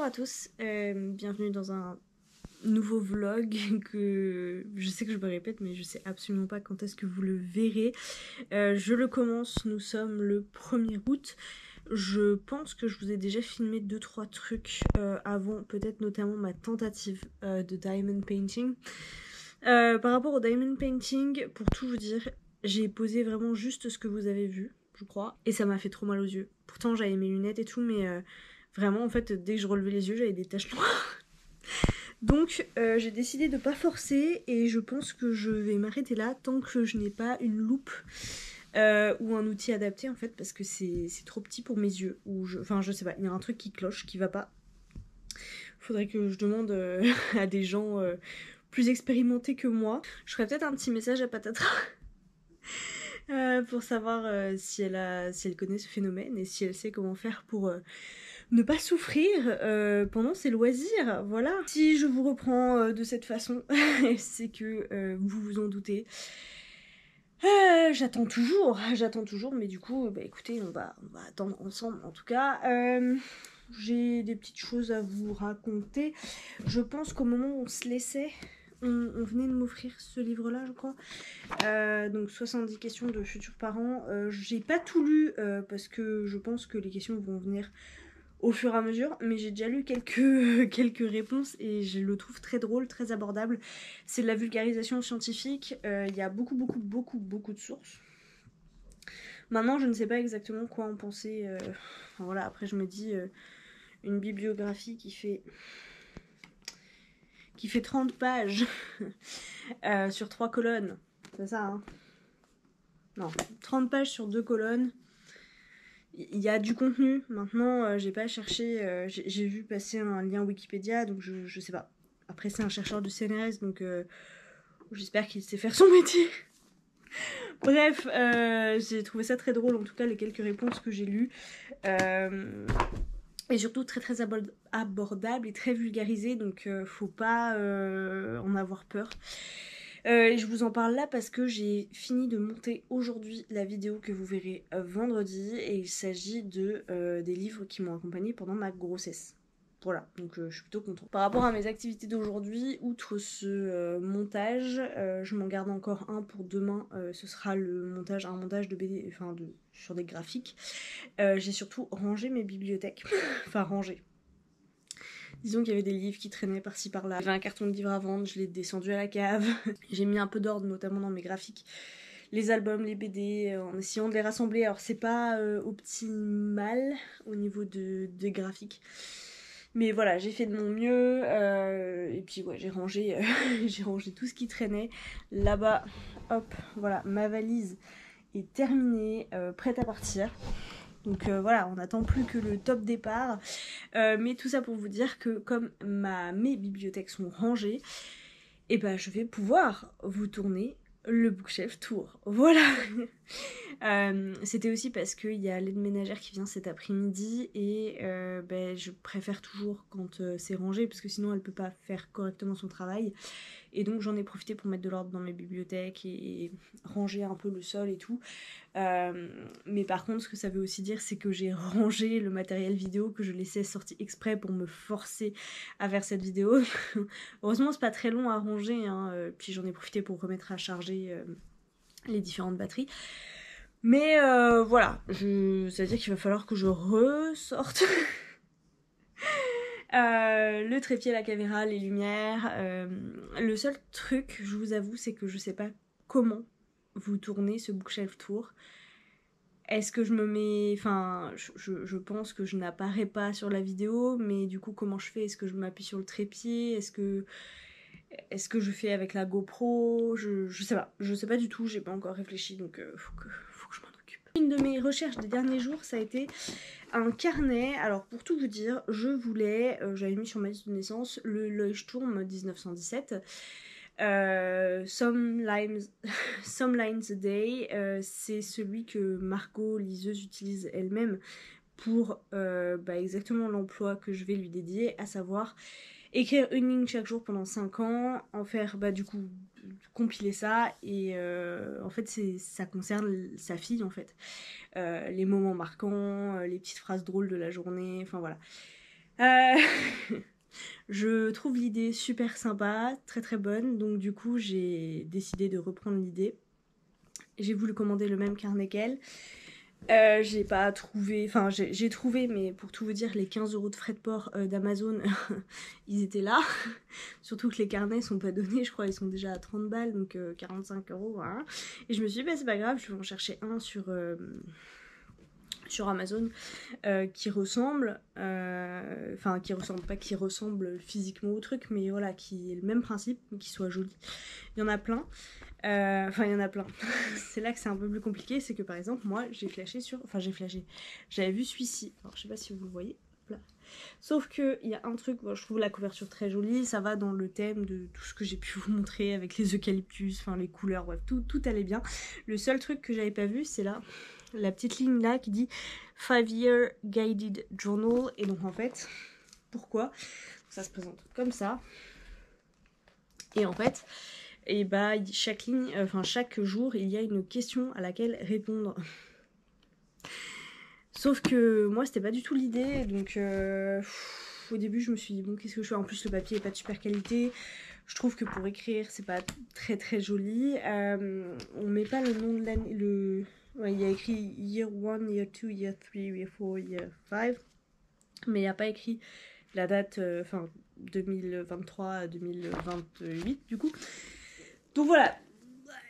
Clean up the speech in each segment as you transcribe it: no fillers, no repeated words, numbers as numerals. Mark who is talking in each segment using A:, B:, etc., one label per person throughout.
A: à tous, bienvenue dans un nouveau vlog que je sais que je me répète mais je sais absolument pas quand est-ce que vous le verrez. Je le commence, nous sommes le 1er août. Je pense que je vous ai déjà filmé 2-3 trucs avant, peut-être notamment ma tentative de diamond painting. Par rapport au diamond painting, pour tout vous dire, j'ai posé vraiment juste ce que vous avez vu, je crois, et ça m'a fait trop mal aux yeux. Pourtant j'avais mes lunettes et tout, mais vraiment en fait dès que je relevais les yeux j'avais des taches noires. Donc j'ai décidé de pas forcer et je pense que je vais m'arrêter là tant que je n'ai pas une loupe ou un outil adapté en fait, parce que c'est trop petit pour mes yeux. Enfin je sais pas, il y a un truc qui cloche, qui va pas. Faudrait que je demande à des gens plus expérimentés que moi. Je ferai peut-être un petit message à Patatra pour savoir si elle connaît ce phénomène et si elle sait comment faire pour ne pas souffrir pendant ses loisirs, voilà. Si je vous reprends de cette façon, c'est que vous vous en doutez. J'attends toujours, mais du coup, bah écoutez, on va attendre ensemble en tout cas. J'ai des petites choses à vous raconter. Je pense qu'au moment où on se laissait, on venait de m'offrir ce livre-là, je crois. Donc 70 questions de futurs parents. J'ai pas tout lu parce que je pense que les questions vont venir au fur et à mesure, mais j'ai déjà lu quelques réponses et je le trouve très drôle, très abordable. C'est de la vulgarisation scientifique, il y a beaucoup de sources. Maintenant, je ne sais pas exactement quoi en penser. Enfin, voilà, après je me dis une bibliographie qui fait 30 pages sur 3 colonnes. C'est ça, hein? Non, 30 pages sur 2 colonnes. Il y a du contenu. Maintenant, j'ai pas cherché. J'ai vu passer un lien Wikipédia, donc je sais pas. Après, c'est un chercheur du CNRS, donc j'espère qu'il sait faire son métier. Bref, j'ai trouvé ça très drôle, en tout cas, les quelques réponses que j'ai lues. Et surtout très abordable et très vulgarisé, donc faut pas en avoir peur. Et je vous en parle là parce que j'ai fini de monter aujourd'hui la vidéo que vous verrez vendredi, et il s'agit des livres qui m'ont accompagnée pendant ma grossesse. Voilà, donc je suis plutôt contente. Par rapport à mes activités d'aujourd'hui, outre ce montage, je m'en garde encore un pour demain. Ce sera un montage de BD, enfin sur des graphiques. J'ai surtout rangé mes bibliothèques. Enfin rangé. Disons qu'il y avait des livres qui traînaient par-ci par-là. J'avais un carton de livres à vendre, je l'ai descendu à la cave. J'ai mis un peu d'ordre, notamment dans mes graphiques. Les albums, les BD, en essayant de les rassembler. Alors c'est pas optimal au niveau des graphiques. Mais voilà, j'ai fait de mon mieux. Et puis ouais, j'ai rangé, j'ai rangé tout ce qui traînait. Là-bas, hop, voilà, ma valise est terminée, prête à partir. Donc voilà, on n'attend plus que le top départ. Mais tout ça pour vous dire que comme mes bibliothèques sont rangées, et ben je vais pouvoir vous tourner le bookshelf tour. Voilà. C'était aussi parce qu'il y a l'aide ménagère qui vient cet après-midi et je préfère toujours quand c'est rangé, parce que sinon elle peut pas faire correctement son travail. Et donc j'en ai profité pour mettre de l'ordre dans mes bibliothèques et ranger un peu le sol et tout. Mais par contre, ce que ça veut aussi dire, c'est que j'ai rangé le matériel vidéo que je laissais sorti exprès pour me forcer à faire cette vidéo. Heureusement, c'est pas très long à ranger, hein. Puis j'en ai profité pour remettre à charger les différentes batteries. Mais voilà, ça veut dire qu'il va falloir que je ressorte le trépied, la caméra, les lumières. Le seul truc, je vous avoue, c'est que je sais pas comment vous tournez ce bookshelf tour. Est-ce que je me mets... Enfin, je pense que je n'apparais pas sur la vidéo, mais du coup, comment je fais? Est-ce que je m'appuie sur le trépied? Est-ce que je fais avec la GoPro? Je sais pas du tout, j'ai pas encore réfléchi, donc faut que je m'en occupe. Une de mes recherches des derniers jours, ça a été un carnet. Alors pour tout vous dire, j'avais mis sur ma liste de naissance le Leuchtturm 1917. Some Lines a Day, c'est celui que Margot, liseuse, utilise elle-même pour exactement l'emploi que je vais lui dédier, à savoir écrire une ligne chaque jour pendant 5 ans, en faire du coup compiler ça, et en fait ça concerne sa fille en fait. Les moments marquants, les petites phrases drôles de la journée, enfin voilà. Je trouve l'idée super sympa, très très bonne, donc du coup j'ai décidé de reprendre l'idée. J'ai voulu commander le même carnet qu'elle. J'ai pas trouvé, enfin j'ai trouvé, mais pour tout vous dire, les 15 € de frais de port d'Amazon, ils étaient là. Surtout que les carnets sont pas donnés, je crois, ils sont déjà à 30 balles, donc 45 €, voilà. Et je me suis dit, bah c'est pas grave, je vais en chercher un sur Amazon qui ressemble, enfin qui ressemble, pas qui ressemble physiquement au truc, mais voilà, qui est le même principe, mais qui soit joli. Il y en a plein. Enfin, il y en a plein. C'est là que c'est un peu plus compliqué, c'est que par exemple, moi, j'ai flashé sur... Enfin, j'ai flashé. J'avais vu celui-ci. Alors, je sais pas si vous le voyez. Là. Sauf que il y a un truc, bon, je trouve la couverture très jolie, ça va dans le thème de tout ce que j'ai pu vous montrer avec les eucalyptus, enfin les couleurs, bref, tout allait bien. Le seul truc que j'avais pas vu, c'est là, la petite ligne là qui dit 5-year guided journal. Et donc en fait, pourquoi ça se présente comme ça. Et en fait, et bah chaque ligne, enfin chaque jour, il y a une question à laquelle répondre. Sauf que moi, c'était pas du tout l'idée, donc au début, je me suis dit bon, qu'est-ce que je fais? En plus, le papier est pas de super qualité. Je trouve que pour écrire, c'est pas très très joli. On met pas le nom de l'année. Ouais, il y a écrit year 1, year 2, year 3, year 4, year 5. Mais il n'y a pas écrit la date, enfin 2023 à 2028 du coup. Donc voilà,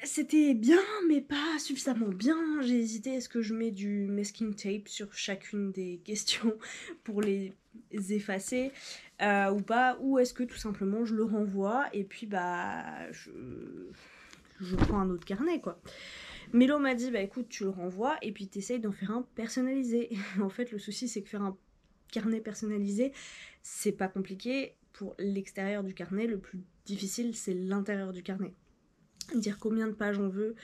A: c'était bien, mais pas suffisamment bien. J'ai hésité, est-ce que je mets du masking tape sur chacune des questions pour les effacer ou pas, ou est-ce que tout simplement je le renvoie et puis bah je prends un autre carnet quoi. Mélo m'a dit bah écoute tu le renvoies et puis t'essayes d'en faire un personnalisé. En fait le souci c'est que faire un carnet personnalisé c'est pas compliqué. Pour l'extérieur du carnet, le plus difficile c'est l'intérieur du carnet. Dire combien de pages on veut,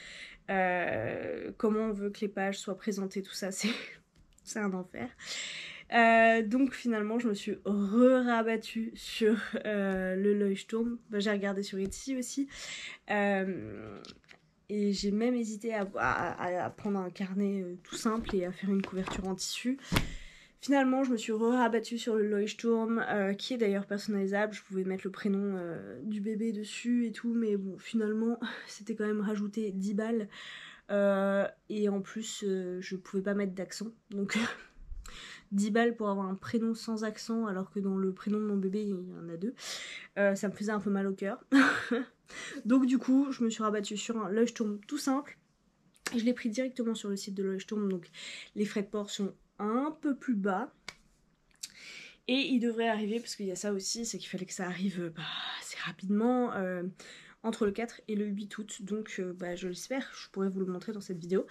A: comment on veut que les pages soient présentées, tout ça, c'est un enfer. Donc finalement, je me suis rabattue sur le Leuchtturm. J'ai regardé sur Etsy aussi. Et j'ai même hésité à prendre un carnet tout simple et à faire une couverture en tissu. Finalement, je me suis rabattue sur le Leuchtturm, qui est d'ailleurs personnalisable. Je pouvais mettre le prénom du bébé dessus et tout, mais bon, finalement, c'était quand même rajouter 10 balles. Et en plus, je pouvais pas mettre d'accent. Donc, 10 balles pour avoir un prénom sans accent, alors que dans le prénom de mon bébé, il y en a 2. Ça me faisait un peu mal au cœur. Donc, du coup, je me suis rabattue sur un Leuchtturm tout simple. Je l'ai pris directement sur le site de Leuchtturm, donc les frais de port sont un peu plus bas. Et il devrait arriver, parce qu'il y a ça aussi, c'est qu'il fallait que ça arrive assez rapidement, entre le 4 et le 8 août. Donc je l'espère, je pourrais vous le montrer dans cette vidéo.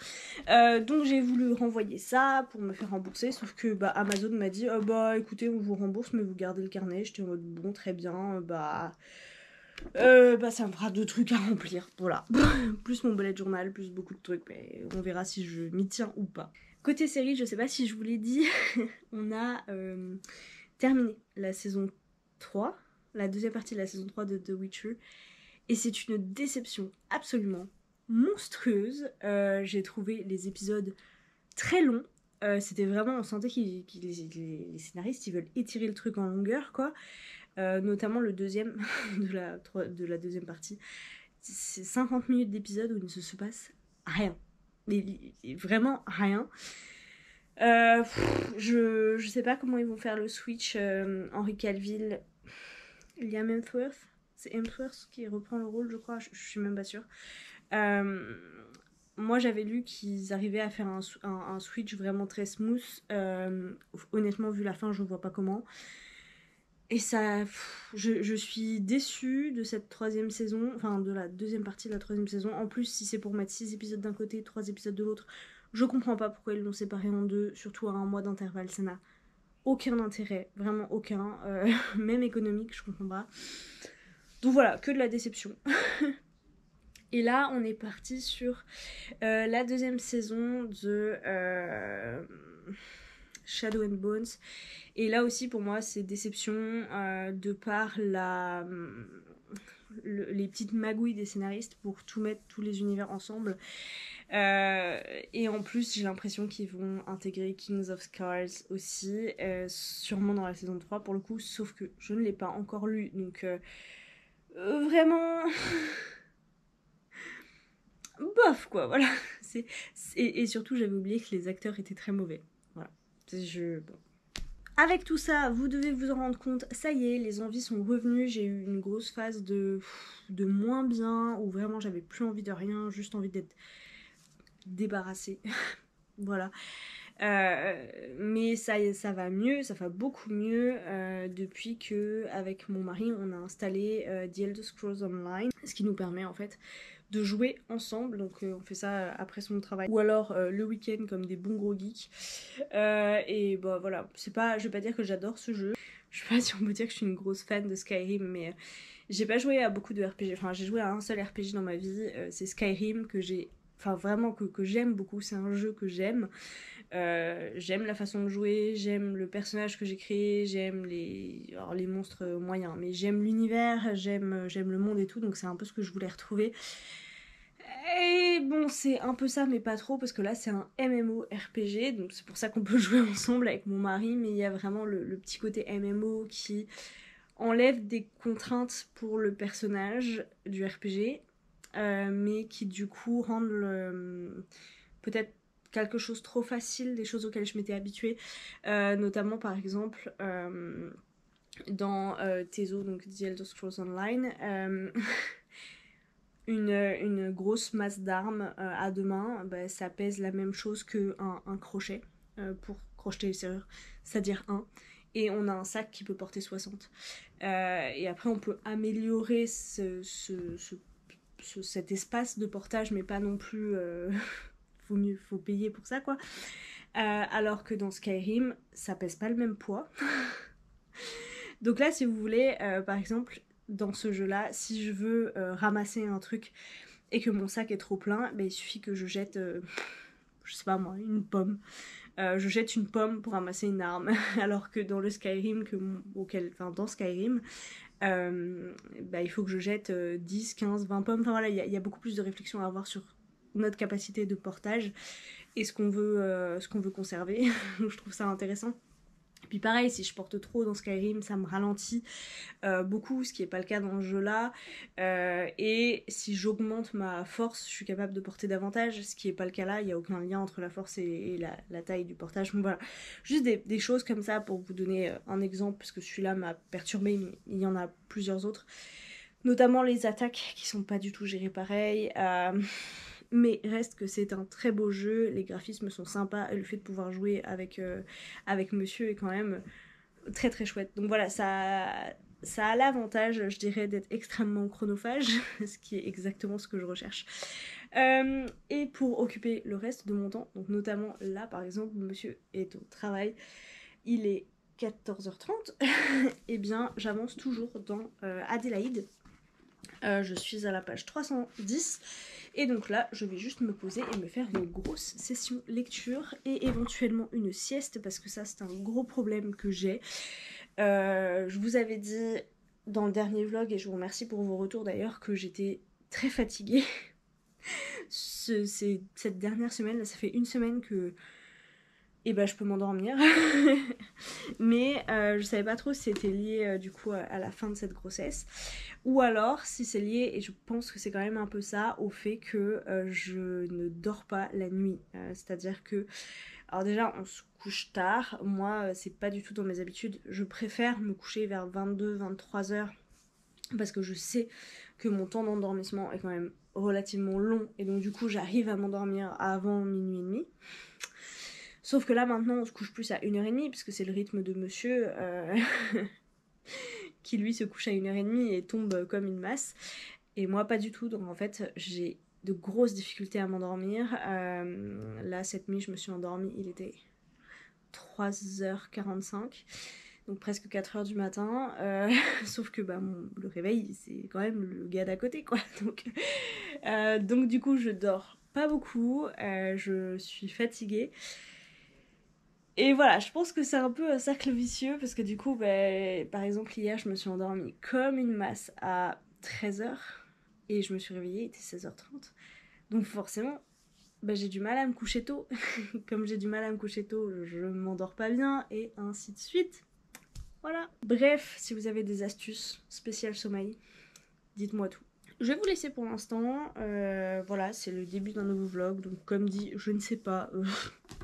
A: Donc j'ai voulu renvoyer ça pour me faire rembourser, sauf que Amazon m'a dit écoutez, on vous rembourse, mais vous gardez le carnet. J'étais en mode bon, très bien, ça me fera 2 trucs à remplir, voilà. Plus mon bullet journal, plus beaucoup de trucs, mais on verra si je m'y tiens ou pas. Côté série, je sais pas si je vous l'ai dit, on a terminé la saison 3, la deuxième partie de la saison 3 de The Witcher, et c'est une déception absolument monstrueuse. J'ai trouvé les épisodes très longs. C'était vraiment, on sentait que les scénaristes ils veulent étirer le truc en longueur quoi. Notamment le deuxième de la deuxième partie. C'est 50 minutes d'épisode où il ne se passe rien. Vraiment rien. Je sais pas comment ils vont faire le switch. Henry Cavill, Liam Hemsworth, c'est Hemsworth qui reprend le rôle, je crois. Je suis même pas sûre. Moi, j'avais lu qu'ils arrivaient à faire un switch vraiment très smooth. Honnêtement, vu la fin, je vois pas comment. Et ça, je suis déçue de cette troisième saison, enfin de la deuxième partie de la troisième saison. En plus, si c'est pour mettre 6 épisodes d'un côté, 3 épisodes de l'autre, je comprends pas pourquoi ils l'ont séparé en deux, surtout à un mois d'intervalle. Ça n'a aucun intérêt, vraiment aucun, même économique, je comprends pas. Donc voilà, que de la déception. Et là, on est parti sur la deuxième saison de Shadow and Bones. Et là aussi, pour moi, c'est déception de par les petites magouilles des scénaristes pour tout mettre, tous les univers ensemble. Et en plus, j'ai l'impression qu'ils vont intégrer Kings of Scars aussi, sûrement dans la saison 3 pour le coup, sauf que je ne l'ai pas encore lu, donc vraiment... bof quoi, voilà. Et surtout, j'avais oublié que les acteurs étaient très mauvais. Voilà. Bon. Avec tout ça, vous devez vous en rendre compte, ça y est, les envies sont revenues, j'ai eu une grosse phase de moins bien, où vraiment j'avais plus envie de rien, juste envie d'être débarrassée. Voilà. Mais ça va mieux, ça va beaucoup mieux depuis que avec mon mari on a installé The Elder Scrolls Online, ce qui nous permet en fait de jouer ensemble, donc on fait ça après son travail ou alors le week-end comme des bons gros geeks. Et bah voilà, c'est pas, je vais pas dire que j'adore ce jeu, je sais pas si on peut dire que je suis une grosse fan de Skyrim, mais j'ai pas joué à beaucoup de RPG, enfin j'ai joué à un seul RPG dans ma vie, c'est Skyrim que j'ai, enfin vraiment que j'aime beaucoup, c'est un jeu que j'aime. J'aime la façon de jouer, j'aime le personnage que j'ai créé, j'aime les monstres moyens, mais j'aime l'univers, j'aime le monde et tout, donc c'est un peu ce que je voulais retrouver. Et bon, c'est un peu ça, mais pas trop, parce que là c'est un MMORPG, donc c'est pour ça qu'on peut jouer ensemble avec mon mari, mais il y a vraiment le petit côté MMO qui enlève des contraintes pour le personnage du RPG, mais qui du coup rendent peut-être quelque chose trop facile, des choses auxquelles je m'étais habituée, notamment par exemple dans Tezo, donc The Elder Scrolls Online, une grosse masse d'armes à deux mains, bah, ça pèse la même chose qu'un crochet pour crocheter les serrures, c'est-à-dire 1. Et on a un sac qui peut porter 60. Et après on peut améliorer cet espace de portage, mais pas non plus... faut payer pour ça quoi. Alors que dans Skyrim, ça pèse pas le même poids. Donc là, si vous voulez, par exemple, dans ce jeu-là, si je veux ramasser un truc et que mon sac est trop plein, bah, il suffit que je jette, je sais pas moi, une pomme. Je jette une pomme pour ramasser une arme. Alors que dans le Skyrim, dans Skyrim, bah, il faut que je jette 10, 15, 20 pommes. Enfin voilà, il y a beaucoup plus de réflexion à avoir sur notre capacité de portage et ce qu'on veut conserver. Je trouve ça intéressant. Puis pareil, si je porte trop dans Skyrim, ça me ralentit beaucoup, ce qui n'est pas le cas dans ce jeu-là. Et si j'augmente ma force, je suis capable de porter davantage, ce qui n'est pas le cas là. Il n'y a aucun lien entre la force et la taille du portage. Donc voilà, juste des choses comme ça pour vous donner un exemple, parce que celui-là m'a perturbée, mais il y en a plusieurs autres. Notamment les attaques qui sont pas du tout gérées pareil. Mais reste que c'est un très beau jeu, les graphismes sont sympas et le fait de pouvoir jouer avec monsieur est quand même très très chouette. Donc voilà, ça a l'avantage, je dirais, d'être extrêmement chronophage, ce qui est exactement ce que je recherche. Et pour occuper le reste de mon temps, donc notamment là par exemple, monsieur est au travail, il est 14h30, et bien j'avance toujours dans Adélaïde. Je suis à la page 310 et donc là je vais juste me poser et me faire une grosse session lecture et éventuellement une sieste parce que ça c'est un gros problème que j'ai. Je vous avais dit dans le dernier vlog et je vous remercie pour vos retours d'ailleurs que j'étais très fatiguée. Cette dernière semaine, là ça fait une semaine que je peux m'endormir. Mais je savais pas trop si c'était lié du coup à la fin de cette grossesse ou alors si c'est lié, et je pense que c'est quand même un peu ça, au fait que je ne dors pas la nuit. C'est-à-dire que, alors déjà on se couche tard, moi c'est pas du tout dans mes habitudes, je préfère me coucher vers 22-23 heures parce que je sais que mon temps d'endormissement est quand même relativement long et donc du coup j'arrive à m'endormir avant minuit et demi. Sauf que là maintenant on se couche plus à 1h30 parce que c'est le rythme de monsieur qui lui se couche à 1h30 et tombe comme une masse. Et moi pas du tout, donc en fait j'ai de grosses difficultés à m'endormir. Là cette nuit je me suis endormie, il était 3h45. Donc presque 4h du matin, sauf que le réveil c'est quand même le gars d'à côté quoi. Donc du coup je dors pas beaucoup, je suis fatiguée. Et voilà, je pense que c'est un peu un cercle vicieux parce que du coup, par exemple hier je me suis endormie comme une masse à 13h et je me suis réveillée, il était 16h30. Donc forcément, bah, j'ai du mal à me coucher tôt. Comme j'ai du mal à me coucher tôt, je m'endors pas bien et ainsi de suite. Voilà. Bref, si vous avez des astuces spéciales sommeil, dites-moi tout. Je vais vous laisser pour l'instant. Voilà, c'est le début d'un nouveau vlog. Donc comme dit, je ne sais pas.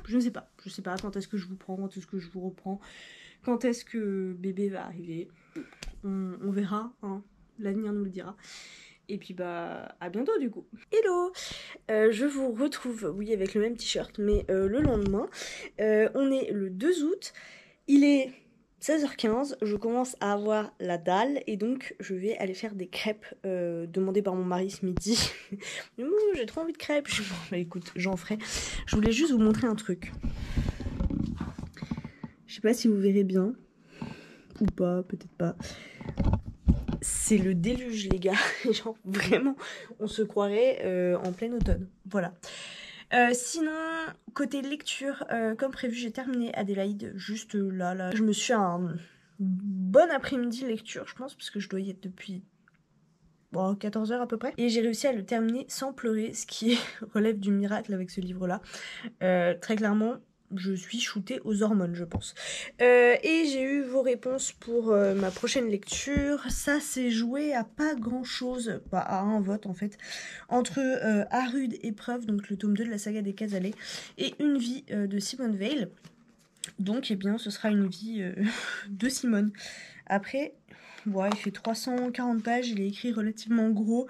A: Je ne sais pas. Je sais pas quand est-ce que je vous prends, quand est-ce que je vous reprends, quand est-ce que bébé va arriver. On verra, hein. L'avenir nous le dira. Et puis bah à bientôt du coup. Hello, je vous retrouve, oui, avec le même t-shirt, mais le lendemain. On est le 2 août, il est 16h15, je commence à avoir la dalle et donc je vais aller faire des crêpes demandées par mon mari ce midi. J'ai trop envie de crêpes. Bon, bah écoute, j'en ferai. Je voulais juste vous montrer un truc. Je sais pas si vous verrez bien ou pas, peut-être pas. C'est le déluge les gars, genre vraiment on se croirait en plein automne, voilà. Sinon, côté lecture, comme prévu j'ai terminé Adélaïde juste là. Je me suis un bon après-midi lecture je pense, parce que je dois y être depuis 14h à peu près. Et j'ai réussi à le terminer sans pleurer, ce qui relève du miracle avec ce livre là. Très clairement, je suis shootée aux hormones, je pense. Et j'ai eu vos réponses pour ma prochaine lecture. Ça s'est joué à pas grand chose, bah, à un vote en fait, entre À rude épreuve, donc le tome 2 de la saga des Casalets, et Une vie de Simone Weil. Donc, eh bien, ce sera une vie de Simone. Après, ouais, il fait 340 pages, il est écrit relativement gros.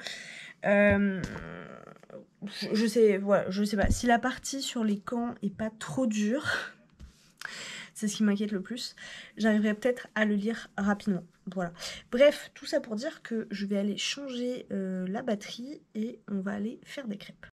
A: Je sais, voilà, je sais pas. Si la partie sur les camps est pas trop dure, c'est ce qui m'inquiète le plus, j'arriverai peut-être à le lire rapidement. Voilà. Bref, tout ça pour dire que je vais aller changer la batterie et on va aller faire des crêpes.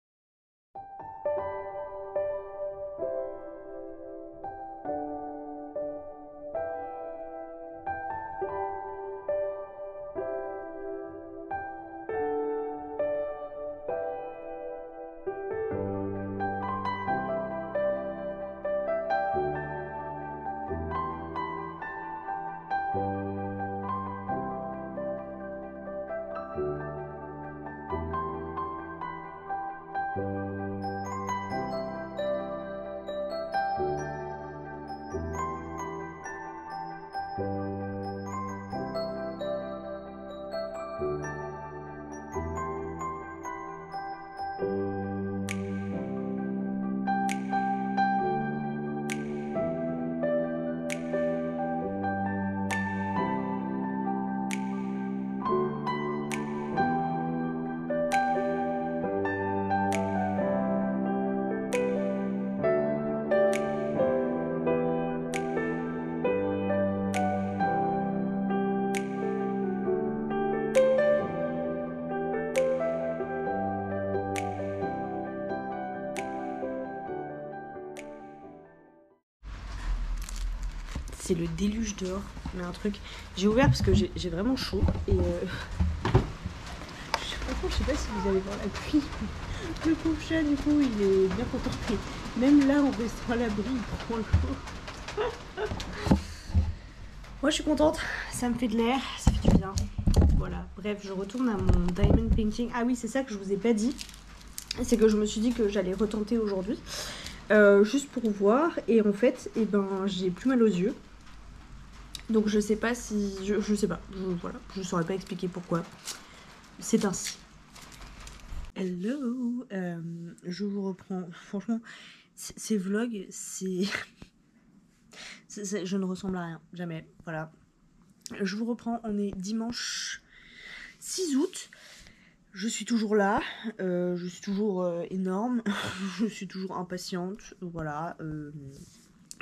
A: C'est le déluge dehors, mais un truc. J'ai ouvert parce que j'ai vraiment chaud et franchement, je sais pas si vous allez voir la pluie. Le pauvre chat, du coup, il est bien contenté. Même là, en restant à l'abri, il prend l'eau. Moi, je suis contente. Ça me fait de l'air, ça fait du bien. Voilà. Bref, je retourne à mon diamond painting. Ah oui, c'est ça que je vous ai pas dit. C'est que je me suis dit que j'allais retenter aujourd'hui. Juste pour voir. Et en fait, eh ben, j'ai plus mal aux yeux. Donc je sais pas si... Je sais pas. Voilà. Je saurais pas expliquer pourquoi. C'est ainsi. Hello, je vous reprends. Franchement, ces vlogs, c'est... je ne ressemble à rien, jamais. Voilà. Je vous reprends, on est dimanche 6 août. Je suis toujours là, je suis toujours énorme, je suis toujours impatiente, voilà.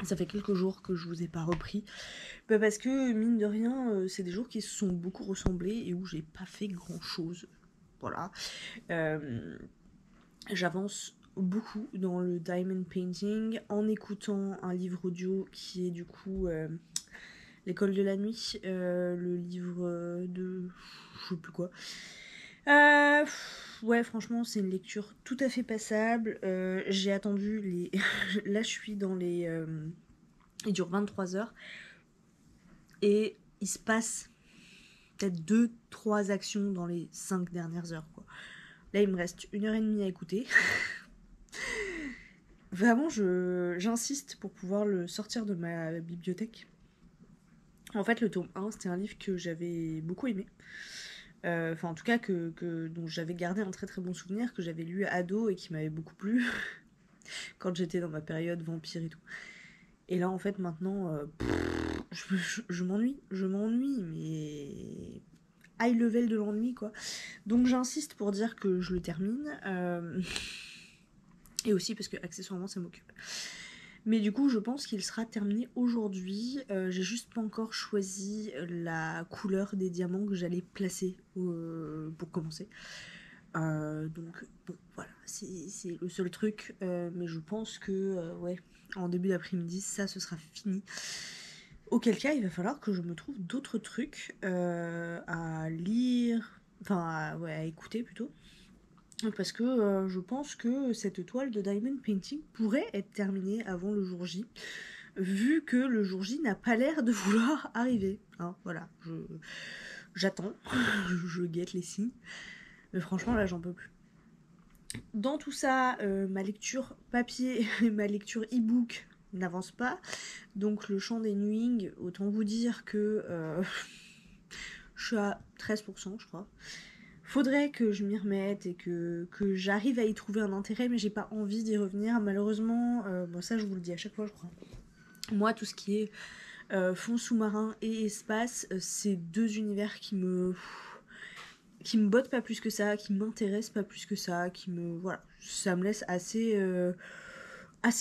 A: Ça fait quelques jours que je vous ai pas repris. Bah parce que, mine de rien, c'est des jours qui se sont beaucoup ressemblés et où j'ai pas fait grand chose. Voilà. J'avance beaucoup dans le diamond painting en écoutant un livre audio qui est du coup L'école de la nuit, le livre de... je sais plus quoi. Ouais, franchement, c'est une lecture tout à fait passable. J'ai attendu les... Là, je suis dans les... Il dure 23 heures. Et il se passe peut-être 2-3 actions dans les 5 dernières heures, quoi. Là, il me reste 1h30 à écouter. Vraiment, j'insiste pour pouvoir le sortir de ma bibliothèque. En fait, le tome 1, c'était un livre que j'avais beaucoup aimé. Enfin, en tout cas, dont j'avais gardé un très très bon souvenir, que j'avais lu ado et qui m'avait beaucoup plu quand j'étais dans ma période vampire et tout. Et là, en fait, maintenant, je m'ennuie, mais high level de l'ennui, quoi. Donc j'insiste pour dire que je le termine, et aussi parce que accessoirement ça m'occupe. Mais du coup, je pense qu'il sera terminé aujourd'hui. J'ai juste pas encore choisi la couleur des diamants que j'allais placer pour commencer. Donc, bon, voilà, c'est le seul truc. Mais je pense que, ouais, en début d'après-midi, ça, ce sera fini. Auquel cas, il va falloir que je me trouve d'autres trucs à lire, enfin, ouais, à écouter plutôt. Parce que je pense que cette toile de Diamond Painting pourrait être terminée avant le jour J, vu que le jour J n'a pas l'air de vouloir arriver. Hein, voilà, j'attends, je guette les signes, mais franchement là j'en peux plus. Dans tout ça, ma lecture papier et ma lecture e-book n'avancent pas, donc le chant des Nuing, autant vous dire que je suis à 13% je crois. Faudrait que je m'y remette et que j'arrive à y trouver un intérêt, mais j'ai pas envie d'y revenir. Malheureusement, bon ça je vous le dis à chaque fois je crois. Moi tout ce qui est fond sous-marin et espace, c'est deux univers qui me bottent pas plus que ça, qui m'intéressent pas plus que ça, voilà, ça me laisse assez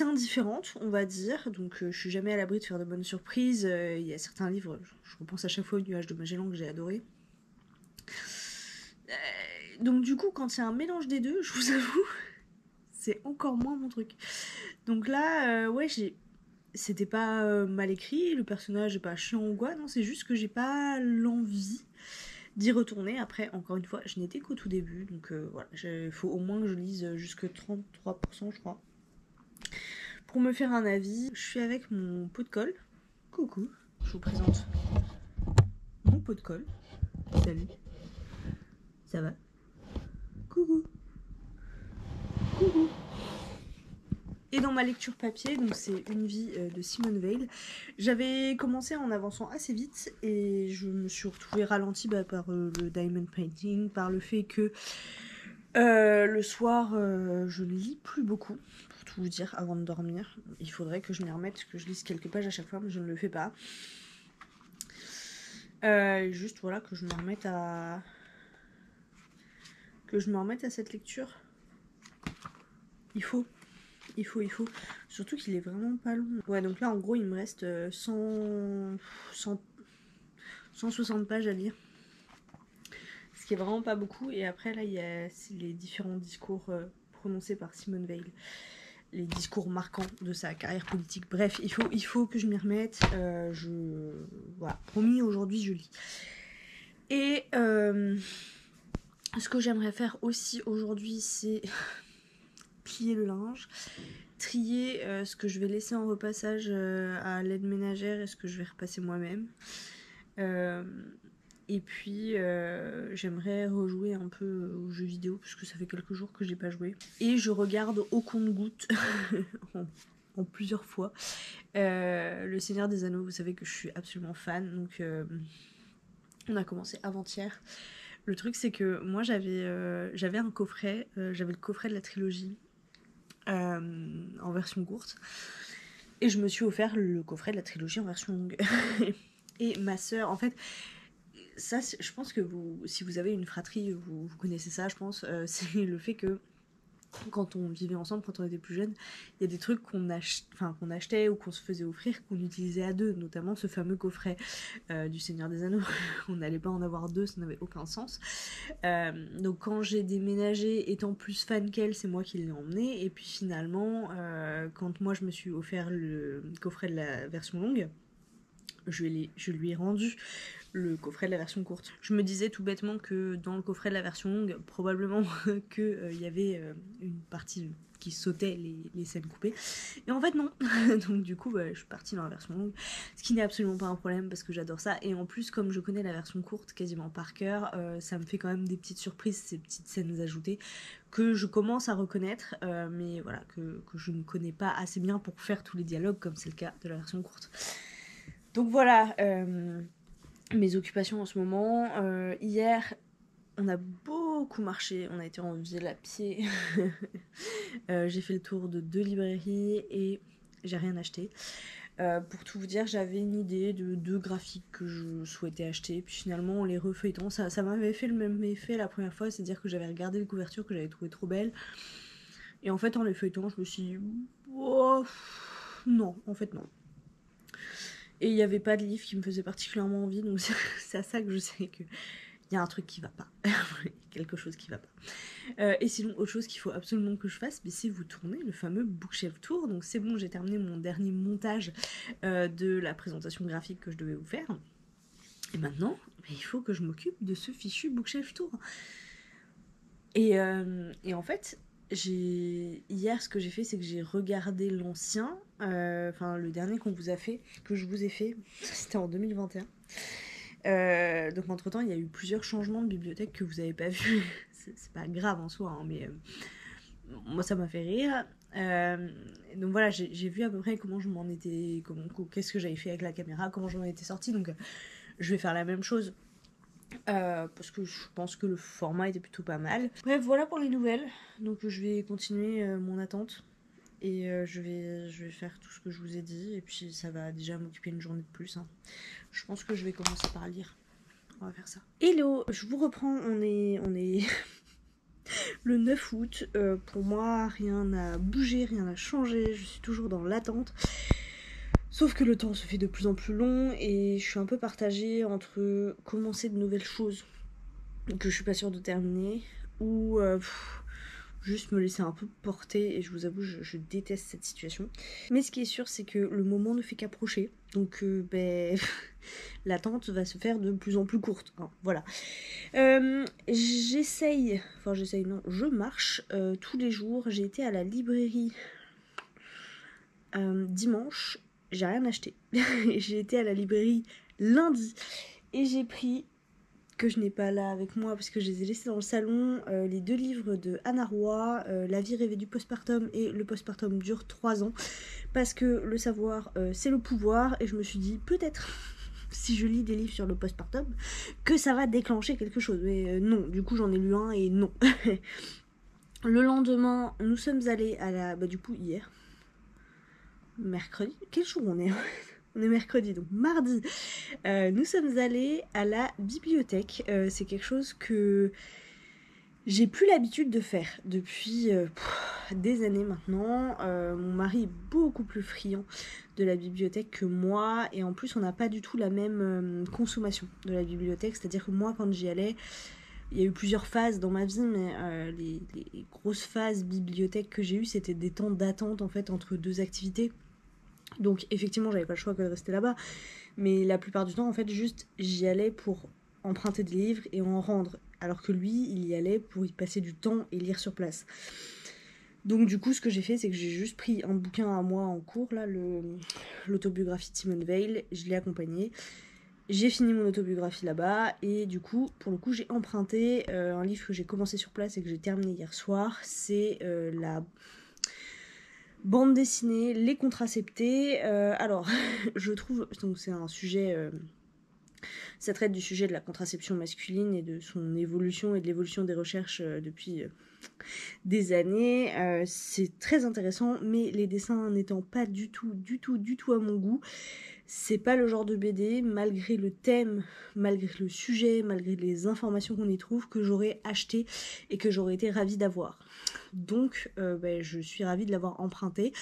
A: indifférente, on va dire. Donc je suis jamais à l'abri de faire de bonnes surprises. Il y a certains livres, je repense à chaque fois au Nuage de Magellan que j'ai adoré. Donc du coup, quand il y a un mélange des deux, je vous avoue, c'est encore moins mon truc. Donc là, ouais, c'était pas mal écrit, le personnage est pas chiant ou quoi, non, c'est juste que j'ai pas l'envie d'y retourner. Après, encore une fois, je n'étais qu'au tout début, donc voilà, il faut au moins que je lise jusque 33%, je crois. Pour me faire un avis, je suis avec mon pot de colle. Coucou, je vous présente mon pot de colle. Salut. Ça va? Coucou. Coucou. Et dans ma lecture papier, donc c'est Une vie de Simone Weil, j'avais commencé en avançant assez vite et je me suis retrouvée ralentie par le Diamond Painting, par le fait que le soir je ne lis plus beaucoup, pour tout vous dire, avant de dormir. Il faudrait que je m'y remette, que je lise quelques pages à chaque fois, mais je ne le fais pas. Juste voilà, que je me remette à cette lecture. Il faut. Surtout qu'il est vraiment pas long. Ouais, donc là, en gros, il me reste 160 pages à lire. Ce qui est vraiment pas beaucoup. Et après, là, il y a les différents discours prononcés par Simone Weil. Les discours marquants de sa carrière politique. Bref, il faut que je m'y remette. Voilà, promis, aujourd'hui, je lis. Et ce que j'aimerais faire aussi aujourd'hui, c'est plier le linge, trier ce que je vais laisser en repassage à l'aide ménagère et ce que je vais repasser moi-même. Et puis j'aimerais rejouer un peu aux jeux vidéo parce que ça fait quelques jours que j'ai pas joué. Et je regarde au compte-gouttes en plusieurs fois Le Seigneur des Anneaux. Vous savez que je suis absolument fan, donc on a commencé avant-hier. Le truc c'est que moi j'avais un coffret, j'avais le coffret de la trilogie en version courte et je me suis offert le coffret de la trilogie en version longue. Et ma soeur, en fait, ça je pense que si vous avez une fratrie, vous connaissez ça, je pense, c'est le fait que quand on vivait ensemble, quand on était plus jeune, il y a des trucs qu'on achetait ou qu'on se faisait offrir, qu'on utilisait à deux, notamment ce fameux coffret du Seigneur des Anneaux. On n'allait pas en avoir deux, ça n'avait aucun sens. Donc quand j'ai déménagé, étant plus fan qu'elle, c'est moi qui l'ai emmené. Et puis finalement, quand moi je me suis offert le coffret de la version longue, je lui ai rendu le coffret de la version courte. Je me disais tout bêtement que dans le coffret de la version longue, probablement qu'il y avait une partie qui sautaient les scènes coupées. Et en fait non, donc du coup je suis partie dans la version longue, ce qui n'est absolument pas un problème parce que j'adore ça. Et en plus comme je connais la version courte quasiment par cœur, ça me fait quand même des petites surprises, ces petites scènes ajoutées que je commence à reconnaître, mais voilà, que je ne connais pas assez bien pour faire tous les dialogues comme c'est le cas de la version courte. Donc voilà, mes occupations en ce moment. Hier, on a beaucoup marché, on a été en ville à pied. J'ai fait le tour de 2 librairies et j'ai rien acheté. Pour tout vous dire, j'avais une idée de 2 graphiques que je souhaitais acheter, puis finalement en les refeuilletant, ça m'avait fait le même effet la première fois, c'est-à-dire que j'avais regardé les couvertures que j'avais trouvées trop belles, et en fait en les feuilletant, je me suis dit, oh, non, en fait non. Et il n'y avait pas de livre qui me faisait particulièrement envie, donc c'est à ça que je sais qu'il y a un truc qui va pas. Quelque chose qui va pas. Et sinon, autre chose qu'il faut absolument que je fasse, c'est vous tourner le fameux Bookshelf Tour. Donc c'est bon, j'ai terminé mon dernier montage de la présentation graphique que je devais vous faire. Et maintenant, il faut que je m'occupe de ce fichu Bookshelf Tour. Et en fait, hier, ce que j'ai fait, c'est que j'ai regardé l'ancien, enfin le dernier qu'on vous a fait, que je vous ai fait, c'était en 2021. Donc entre temps il y a eu plusieurs changements de bibliothèque que vous n'avez pas vu. C'est pas grave en soi, hein, mais moi ça m'a fait rire. Donc voilà, j'ai vu à peu près comment je m'en étais, qu'est-ce que j'avais fait avec la caméra, comment j'en étais sortie. Donc je vais faire la même chose parce que je pense que le format était plutôt pas mal. Bref, voilà pour les nouvelles. Donc je vais continuer mon attente. Et je vais faire tout ce que je vous ai dit. Et puis ça va déjà m'occuper une journée de plus, hein. Je pense que je vais commencer par lire. On va faire ça. Hello, je vous reprends. On est le 9 août. Pour moi, rien n'a bougé, rien n'a changé. Je suis toujours dans l'attente. Sauf que le temps se fait de plus en plus long. Et je suis un peu partagée entre commencer de nouvelles choses que je suis pas sûre de terminer. Ou juste me laisser un peu porter, et je vous avoue je déteste cette situation. Mais ce qui est sûr, c'est que le moment ne fait qu'approcher, donc l'attente va se faire de plus en plus courte, hein, voilà. Je marche tous les jours. J'ai été à la librairie dimanche, j'ai rien acheté. J'ai été à la librairie lundi et j'ai pris, que je n'ai pas là avec moi parce que je les ai laissés dans le salon, les 2 livres de Anna Roy, La vie rêvée du postpartum et Le postpartum dure 3 ans, parce que le savoir c'est le pouvoir, et je me suis dit peut-être si je lis des livres sur le postpartum que ça va déclencher quelque chose, mais non, du coup j'en ai lu un et non. Le lendemain nous sommes allés à la, du coup hier, mercredi, quel jour on est? On est mercredi, donc mardi, nous sommes allés à la bibliothèque. C'est quelque chose que j'ai plus l'habitude de faire depuis des années maintenant. Mon mari est beaucoup plus friand de la bibliothèque que moi, et en plus on n'a pas du tout la même consommation de la bibliothèque. C'est-à-dire que moi, quand j'y allais, il y a eu plusieurs phases dans ma vie, mais les grosses phases bibliothèque que j'ai eues, c'était des temps d'attente en fait entre 2 activités. Donc effectivement j'avais pas le choix que de rester là-bas, mais la plupart du temps en fait juste j'y allais pour emprunter des livres et en rendre, alors que lui il y allait pour y passer du temps et lire sur place. Donc du coup ce que j'ai fait, c'est que j'ai juste pris un bouquin à moi en cours là, l'autobiographie de Simone Weil, je l'ai accompagné, j'ai fini mon autobiographie là-bas, et du coup pour le coup j'ai emprunté un livre que j'ai commencé sur place et que j'ai terminé hier soir. C'est la bande dessinée Les Contraceptés. Alors, je trouve, donc c'est un sujet, ça traite du sujet de la contraception masculine et de son évolution et de l'évolution des recherches depuis des années. C'est très intéressant, mais les dessins n'étant pas du tout à mon goût, c'est pas le genre de BD, malgré le thème, malgré le sujet, malgré les informations qu'on y trouve, que j'aurais acheté et que j'aurais été ravie d'avoir. Donc je suis ravie de l'avoir emprunté.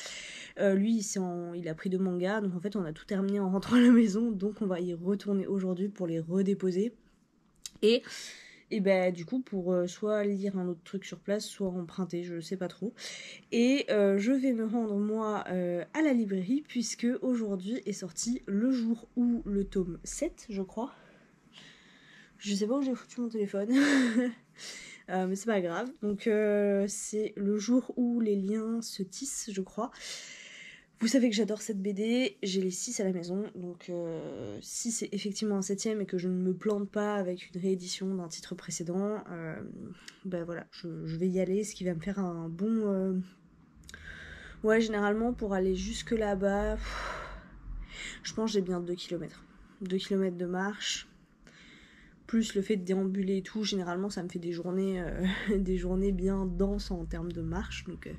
A: Lui il a pris 2 mangas, donc en fait on a tout terminé en rentrant à la maison, donc on va y retourner aujourd'hui pour les redéposer. Et du coup pour soit lire un autre truc sur place, soit emprunter, je sais pas trop. Et je vais me rendre moi à la librairie, puisque aujourd'hui est sorti le jour où le tome 7, je crois. Je sais pas où j'ai foutu mon téléphone. Mais c'est pas grave. Donc c'est le jour où les liens se tissent, je crois. Vous savez que j'adore cette BD, j'ai les 6 à la maison, donc si c'est effectivement un 7ème et que je ne me plante pas avec une réédition d'un titre précédent, ben voilà, je vais y aller, ce qui va me faire un bon... Ouais, généralement pour aller jusque là-bas, je pense que j'ai bien 2 km. 2 km de marche, plus le fait de déambuler et tout, généralement ça me fait des journées bien denses en termes de marche, donc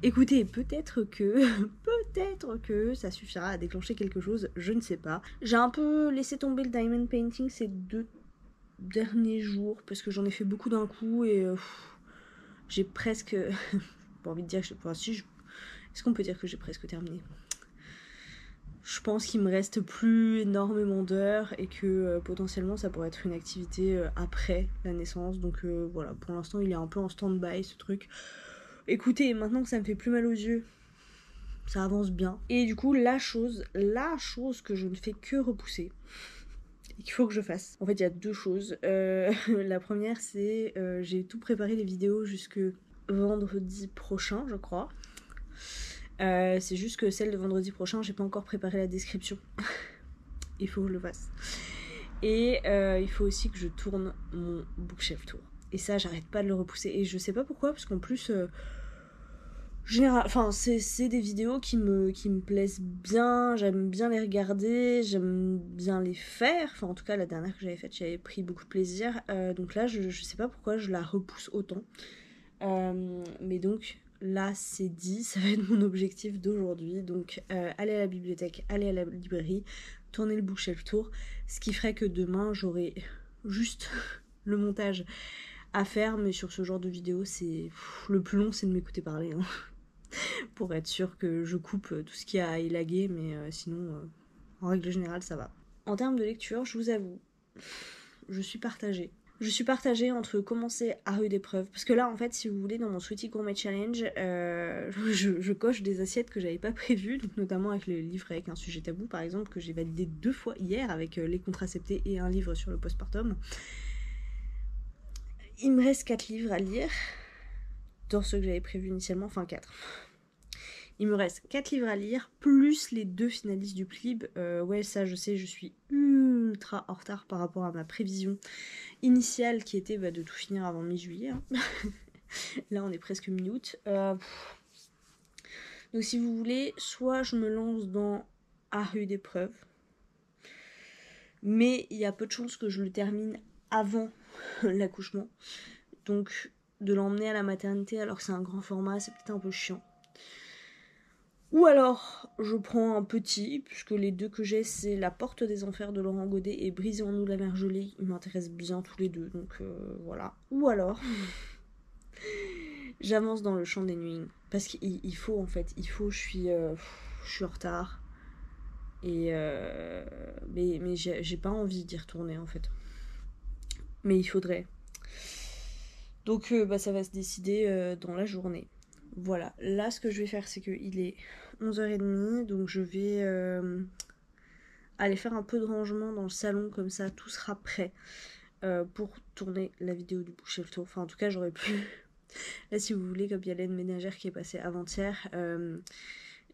A: écoutez, peut-être que ça suffira à déclencher quelque chose, je ne sais pas. J'ai un peu laissé tomber le diamond painting ces 2 derniers jours, parce que j'en ai fait beaucoup d'un coup, et j'ai presque... pas envie de dire que est-ce qu'on peut dire que j'ai presque terminé? Je pense qu'il me reste plus énormément d'heures et que potentiellement ça pourrait être une activité après la naissance. Donc voilà, pour l'instant il est un peu en stand-by ce truc. Écoutez, maintenant que ça me fait plus mal aux yeux, ça avance bien. Et du coup la chose que je ne fais que repousser et qu'il faut que je fasse. En fait il y a 2 choses. La première c'est j'ai tout préparé les vidéos jusque vendredi prochain je crois. C'est juste que celle de vendredi prochain, j'ai pas encore préparé la description. Il faut que je le fasse. Et il faut aussi que je tourne mon bookshelf tour. Et ça, j'arrête pas de le repousser. Et je sais pas pourquoi, parce qu'en plus, enfin, c'est des vidéos qui me plaisent bien. J'aime bien les regarder, j'aime bien les faire. Enfin, en tout cas, la dernière que j'avais faite, j'avais pris beaucoup de plaisir. Donc là, je sais pas pourquoi je la repousse autant. Mais donc... Là, c'est dit, ça va être mon objectif d'aujourd'hui. Donc, aller à la bibliothèque, aller à la librairie, tourner le bookshelf tour. Ce qui ferait que demain, j'aurai juste le montage à faire. Mais sur ce genre de vidéo, c'est le plus long, c'est de m'écouter parler. Hein. Pour être sûr que je coupe tout ce qui a à élaguer. Mais sinon, en règle générale, ça va. En termes de lecture, je vous avoue, je suis partagée. Je suis partagée entre commencer à rude épreuve, parce que là en fait si vous voulez dans mon Sweetie Gourmet Challenge je coche des assiettes que j'avais pas prévues, donc notamment avec le livre avec un sujet tabou par exemple que j'ai validé 2 fois hier avec les contraceptés et un livre sur le postpartum. Il me reste 4 livres à lire dans ceux que j'avais prévus initialement, enfin 4. Il me reste 4 livres à lire, plus les 2 finalistes du PLIB. Ouais, ça je sais, je suis ultra en retard par rapport à ma prévision initiale qui était de tout finir avant mi-juillet. Hein. Là, on est presque mi-août. Donc si vous voulez, soit je me lance dans à rude épreuve, mais il y a peu de chances que je le termine avant l'accouchement. Donc de l'emmener à la maternité alors que c'est un grand format, c'est peut-être un peu chiant. Ou alors, je prends un petit, puisque les 2 que j'ai, c'est La Porte des Enfers de Laurent Godet et Brisez en nous la mer gelée. Ils m'intéressent bien tous les 2, donc voilà. Ou alors, j'avance dans Le Chant des Nuits. Parce qu'il faut, en fait, je suis en retard. Et mais j'ai pas envie d'y retourner, en fait. Mais il faudrait. Donc, ça va se décider dans la journée. Voilà, là ce que je vais faire c'est qu'il est 11h30, donc je vais aller faire un peu de rangement dans le salon, comme ça tout sera prêt pour tourner la vidéo du bookshelf tour. Enfin en tout cas j'aurais pu... Là si vous voulez, comme il y a l'aide ménagère qui est passée avant-hier,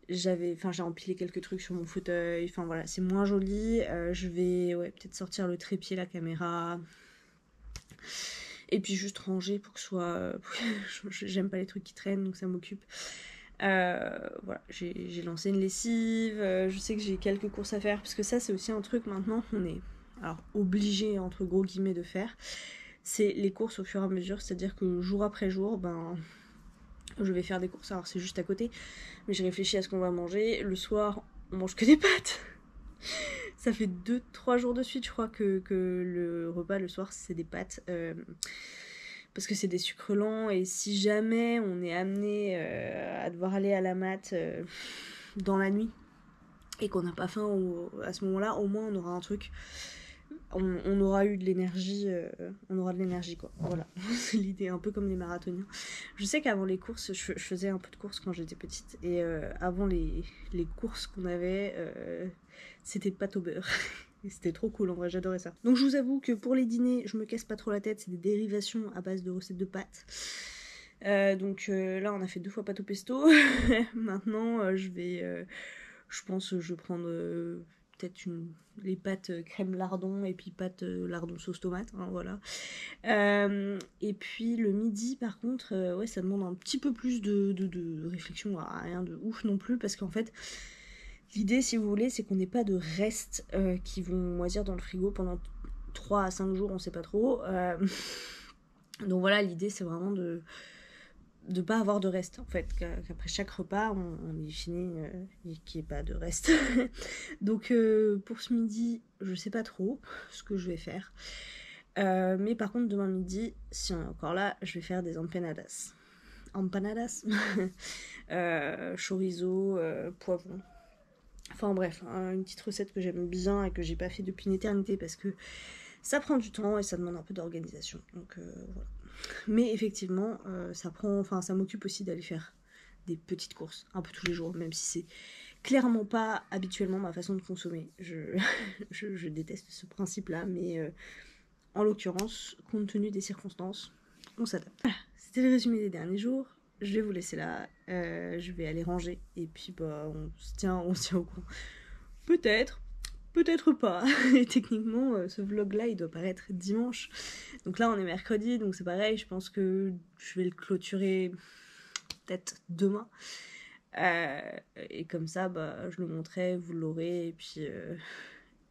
A: j'ai empilé quelques trucs sur mon fauteuil, enfin voilà, c'est moins joli. Je vais peut-être sortir le trépied, la caméra... Et puis juste ranger pour que ce soit... J'aime pas les trucs qui traînent, donc ça m'occupe. Voilà, j'ai lancé une lessive. Je sais que j'ai quelques courses à faire, parce que ça, c'est aussi un truc maintenant qu'on est obligé, entre gros guillemets, de faire. C'est les courses au fur et à mesure, c'est-à-dire que jour après jour, je vais faire des courses. Alors c'est juste à côté, mais j'ai réfléchi à ce qu'on va manger. Le soir, on mange que des pâtes. Ça fait 2-3 jours de suite, je crois, que le repas le soir, c'est des pâtes. Parce que c'est des sucres lents, et si jamais on est amené à devoir aller à la mat dans la nuit, et qu'on n'a pas faim à ce moment-là, au moins on aura un truc. On aura eu de l'énergie, on aura de l'énergie quoi. Voilà, c'est l'idée, un peu comme les marathoniens. Je sais qu'avant les courses, je faisais un peu de courses quand j'étais petite, et avant les courses qu'on avait, c'était de pâte au beurre. Et c'était trop cool, en vrai, j'adorais ça. Donc je vous avoue que pour les dîners, je me casse pas trop la tête, c'est des dérivations à base de recettes de pâtes. Donc là, on a fait 2 fois pâte au pesto. Maintenant, je pense je vais prendre peut-être les pâtes crème lardon et puis pâtes lardon sauce tomate, hein, voilà. Et puis le midi, par contre, ouais, ça demande un petit peu plus de réflexion, rien de ouf non plus, parce qu'en fait, l'idée, si vous voulez, c'est qu'on n'ait pas de restes qui vont moisir dans le frigo pendant 3 à 5 jours, on sait pas trop. Donc voilà, l'idée, c'est vraiment de pas avoir de reste, en fait, qu'après chaque repas, on est fini et qu'il n'y ait pas de reste. Donc pour ce midi, je sais pas trop ce que je vais faire. Mais par contre, demain midi, si on est encore là, je vais faire des empanadas. Empanadas chorizo, poivron. Enfin bref, une petite recette que j'aime bien et que j'ai pas fait depuis une éternité parce que ça prend du temps et ça demande un peu d'organisation. Donc voilà. Mais effectivement, ça m'occupe aussi d'aller faire des petites courses un peu tous les jours, même si c'est clairement pas habituellement ma façon de consommer. Je déteste ce principe-là, mais en l'occurrence, compte tenu des circonstances, on s'adapte. Voilà, c'était le résumé des derniers jours. Je vais vous laisser là. Je vais aller ranger et puis bah on se tient au courant. Peut-être. Peut-être pas. Et techniquement, ce vlog-là, il doit paraître dimanche. Donc là, on est mercredi, donc c'est pareil. Je pense que je vais le clôturer peut-être demain. Et comme ça, bah, je le montrerai, vous l'aurez. Et puis,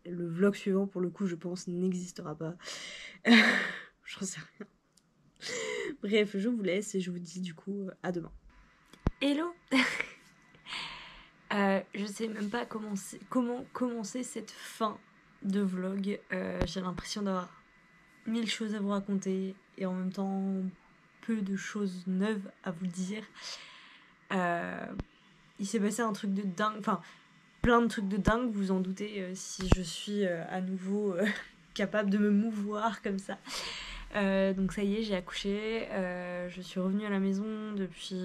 A: le vlog suivant, pour le coup, je pense, n'existera pas. J'en sais rien. Bref, je vous laisse et je vous dis du coup à demain.
B: Hello. Je sais même pas comment commencer cette fin de vlog. J'ai l'impression d'avoir 1000 choses à vous raconter et en même temps peu de choses neuves à vous dire. Il s'est passé un truc de dingue, enfin plein de trucs de dingue, vous en doutez, si je suis à nouveau capable de me mouvoir comme ça. Donc ça y est, j'ai accouché, je suis revenue à la maison depuis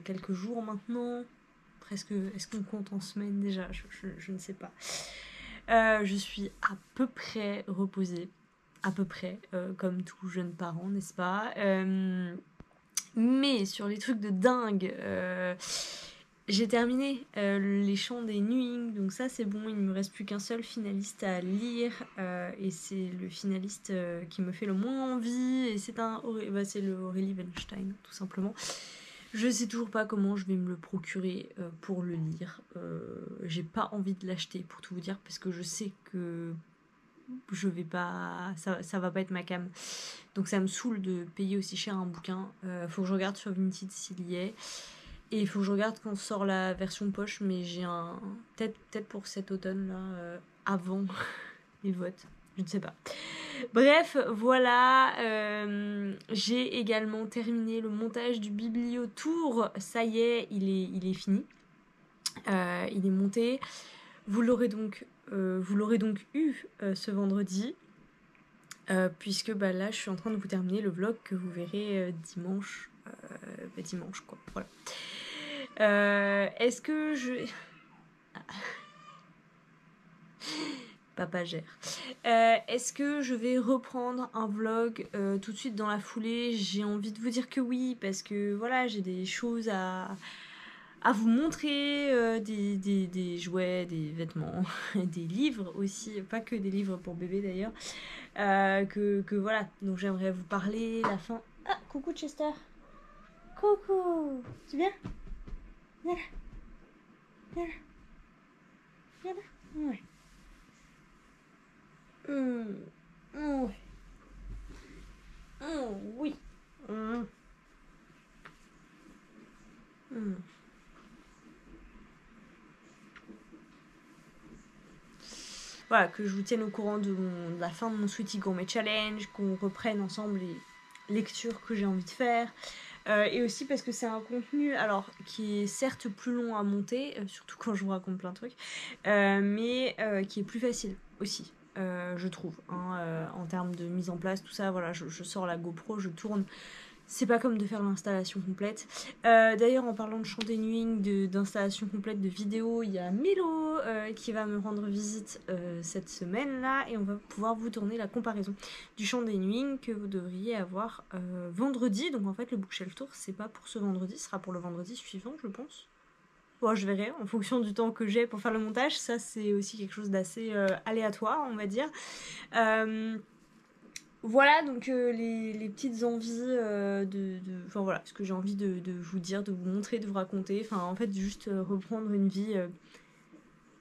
B: quelques jours maintenant. Presque, est-ce qu'on compte en semaines déjà, je ne sais pas. Je suis à peu près reposée, à peu près, comme tout jeune parent, n'est-ce pas. Mais sur les trucs de dingue, j'ai terminé les chants des Nuing, donc ça c'est bon, il ne me reste plus qu'un seul finaliste à lire, et c'est le finaliste qui me fait le moins envie, et c'est c'est le Aurélie Weinstein, tout simplement. Je sais toujours pas comment je vais me le procurer pour le lire. J'ai pas envie de l'acheter pour tout vous dire parce que je sais que je vais pas, ça va pas être ma came. Donc ça me saoule de payer aussi cher un bouquin. Faut que je regarde sur Vinted s'il y est. Et il faut que je regarde quand sort la version poche, mais j'ai un peut-être pour cet automne là avant les votes. Je ne sais pas. Bref, voilà, j'ai également terminé le montage du Bibliotour. Ça y est, il est fini. Il est monté. Vous l'aurez donc eu ce vendredi. Puisque bah, là, je suis en train de vous terminer le vlog que vous verrez dimanche. Dimanche, quoi. Voilà. Est-ce que je... Papa gère. Est-ce que je vais reprendre un vlog tout de suite dans la foulée? J'ai envie de vous dire que oui, parce que voilà, j'ai des choses à vous montrer, des jouets, des vêtements, des livres aussi, pas que des livres pour bébé d'ailleurs, que voilà, donc j'aimerais vous parler la fin. Ah, coucou Chester. Coucou, tu viens? Viens là. Viens là. Viens là. Ouais. Oh. Oh, oui. Voilà, que je vous tienne au courant de la fin de mon Sweetie Gourmet Challenge, qu'on reprenne ensemble les lectures que j'ai envie de faire. Et aussi parce que c'est un contenu alors qui est certes plus long à monter, surtout quand je vous raconte plein de trucs, mais qui est plus facile aussi, je trouve, hein, en termes de mise en place, tout ça. Voilà, je sors la GoPro, je tourne c'est pas comme de faire l'installation complète. D'ailleurs, en parlant de chant dénuing, d'installation complète de vidéos, il y a Milo qui va me rendre visite cette semaine-là et on va pouvoir vous tourner la comparaison du chant dénuing que vous devriez avoir vendredi. Donc en fait, le bookshelf tour, c'est pas pour ce vendredi, ce sera pour le vendredi suivant, je pense. Bon, je verrai en fonction du temps que j'ai pour faire le montage. Ça, c'est aussi quelque chose d'assez aléatoire, on va dire. Voilà, donc les petites envies enfin voilà, ce que j'ai envie de vous dire, de vous montrer, de vous raconter. Enfin, en fait, juste reprendre une vie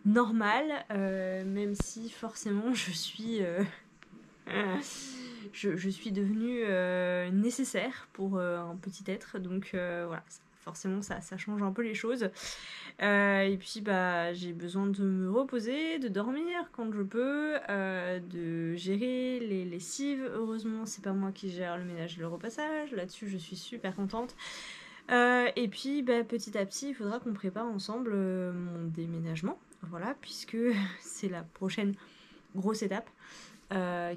B: normale, même si forcément je suis... je suis devenue nécessaire pour un petit être, donc voilà, forcément ça change un peu les choses. Et puis bah j'ai besoin de me reposer, de dormir quand je peux, de gérer les lessives. Heureusement c'est pas moi qui gère le ménage et le repassage, là-dessus je suis super contente. Et puis bah, petit à petit il faudra qu'on prépare ensemble mon déménagement, voilà, puisque c'est la prochaine grosse étape.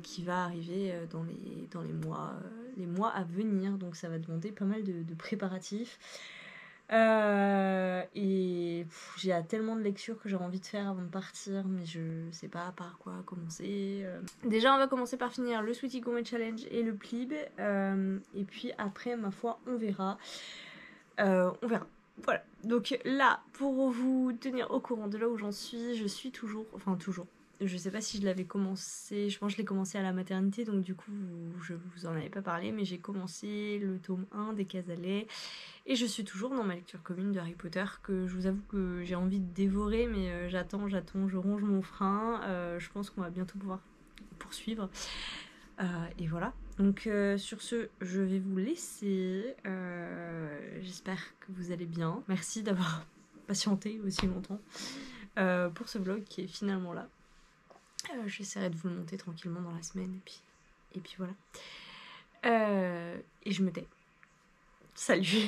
B: Qui va arriver dans les mois à venir, donc ça va demander pas mal de préparatifs. Et j'ai tellement de lectures que j'ai envie de faire avant de partir, mais je sais pas par quoi commencer. Déjà, on va commencer par finir le Sweetie Gourmet Challenge et le Plib, et puis après, ma foi, on verra. On verra. Voilà. Donc là, pour vous tenir au courant de là où j'en suis, je suis toujours, je sais pas si je l'avais commencé, je pense que je l'ai commencé à la maternité, donc du coup je vous en avais pas parlé, mais j'ai commencé le tome 1 des Casalets et je suis toujours dans ma lecture commune de Harry Potter que je vous avoue que j'ai envie de dévorer, mais j'attends, je ronge mon frein, je pense qu'on va bientôt pouvoir poursuivre. Et voilà. Donc sur ce, je vais vous laisser. J'espère que vous allez bien. Merci d'avoir patienté aussi longtemps pour ce vlog qui est finalement là. J'essaierai de vous le monter tranquillement dans la semaine et puis voilà. Et je me tais. Salut.